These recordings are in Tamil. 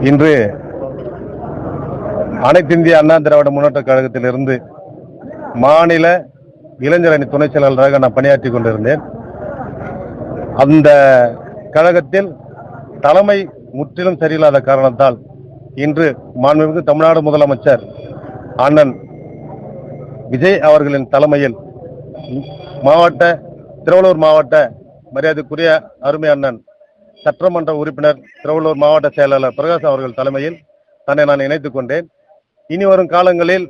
இன்று அனைத்திந்திய அண்ணா திராவிட முன்னேற்ற கழகத்திலிருந்து மாநில இளைஞர் அணி துணை செயலாளராக நான் பணியாற்றி கொண்டிருந்தேன். அந்த கழகத்தில் தலைமை முற்றிலும் சரியில்லாத காரணத்தால் இன்று மாண்புமிகு தமிழ்நாடு முதலமைச்சர் அண்ணன் விஜய் அவர்களின் தலைமையில் திருவள்ளூர் மாவட்ட மரியாதைக்குரிய அருமை அண்ணன் சட்டமன்ற உறுப்பினர் திருவள்ளூர் மாவட்ட செயலாளர் பிரகாஷ் அவர்கள் தலைமையில் தன்னை நான் இணைத்துக் கொண்டேன். இனி வரும் காலங்களில்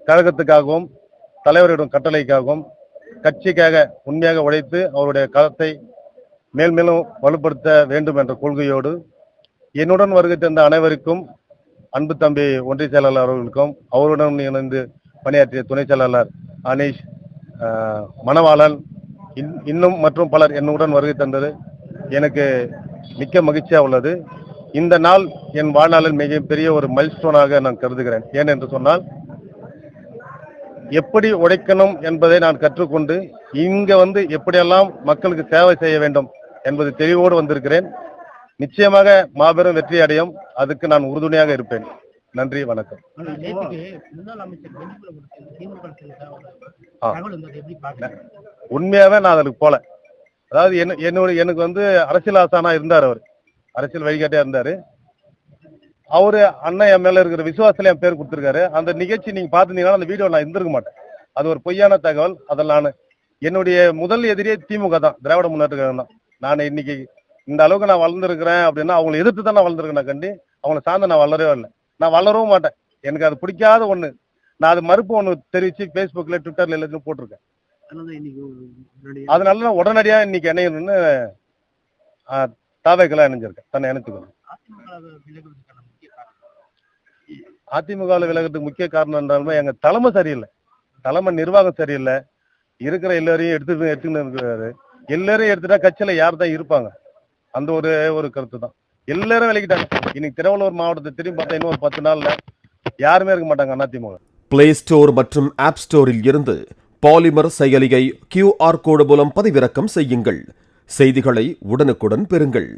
கழகத்துக்காகவும் தலைவரிடம் கட்டளைக்காகவும் கட்சிக்காக உண்மையாக உழைத்து அவருடைய களத்தை மேல்மேலும் வலுப்படுத்த வேண்டும் என்ற கொள்கையோடு என்னுடன் வருகை தந்த அனைவருக்கும், அன்பு தம்பி ஒன்றிய செயலாளர் அவர்களுக்கும், அவருடன் இணைந்து பணியாற்றிய துணை செயலாளர் அனீஷ், மணவாளன், இன்னும் மற்றும் பலர் என்னுடன் வருகை தந்தது எனக்கு மிக்க மகிழ்ச்சியா உள்ளது. இந்த நாள் என் வாழ்நாளில் மிகப்பெரிய ஒரு மைல்ஸ்டோனாக நான் கருதுகிறேன். ஏன் என்று சொன்னால், எப்படி உழைக்கணும் என்பதை நான் கற்றுக்கொண்டு இங்க எப்படியெல்லாம் மக்களுக்கு சேவை செய்ய வேண்டும் என்பது தெளிவோடு வந்திருக்கிறேன். நிச்சயமாக மாபெரும் வெற்றி அடையும். அதுக்கு நான் உறுதுணையாக இருப்பேன். நன்றி, வணக்கம். உண்மையாவே நான் அதுக்கு போல, அதாவது எனக்கு அரசியல் ஆசானா இருந்தார். அவர் அரசியல் வழிகாட்டியா இருந்தாரு. அவரு அண்ணன் என் மேல இருக்கிற விசுவாசத்துல என் பேர் கொடுத்திருக்காரு. அந்த நிகழ்ச்சி நீங்க பாத்துட்டீங்கன்னா அந்த வீடியோ நான் இருந்திருக்க மாட்டேன். அது ஒரு பொய்யான தகவல். அதில் நான் என்னுடைய முதல் எதிரியே திமுக தான், திராவிட முன்னேற்ற கழகம் தான். நான் இன்னைக்கு இந்த அளவுக்கு நான் வளர்ந்துருக்கிறேன் அப்படின்னா அவங்களை எதிர்த்து தான் நான் வளர்ந்துருக்கேன். கண்டி அவங்களை சார்ந்து நான் வளரவே இல்லை. நான் வளரவும் மாட்டேன். எனக்கு அது பிடிக்காத ஒண்ணு. நான் அது மறுப்பு ஒண்ணு தெரிவிச்சு பேஸ்புக்ல ட்விட்டர்ல எல்லாத்தையும் போட்டிருக்கேன். அதனால நான் உடனடியா இன்னைக்கு இணையணும்னு தாவேக்கெல்லாம் இணைஞ்சிருக்கேன். தன்னை இணைத்துக்கணும். அதிமுக விலகிறதுக்கு முக்கிய காரணம் என்றாலுமே எங்க தலைமை சரியில்லை, தலைமை நிர்வாகம் சரியில்லை. இருக்கிற எல்லாரையும் எடுத்துன்னு இருக்கிறாரு. எல்லாரையும் எடுத்துட்டா கட்சியில யார் தான் இருப்பாங்க? அந்த ஒரு கருத்து தான். எல்லாரும் விலகிட்டாங்க. இன்னைக்கு திருவள்ளூர் மாவட்டத்தை திரும்பி பார்த்தா இன்னும் ஒரு 10 நாள்ல யாருமே இருக்க மாட்டாங்க அதிமுக. பிளே ஸ்டோர் மற்றும் ஆப் ஸ்டோரில் இருந்து பாலிமர் செயலியை QR கோடு மூலம் பதிவிறக்கம் செய்யுங்கள். செய்திகளை உடனுக்குடன் பெறுங்கள்.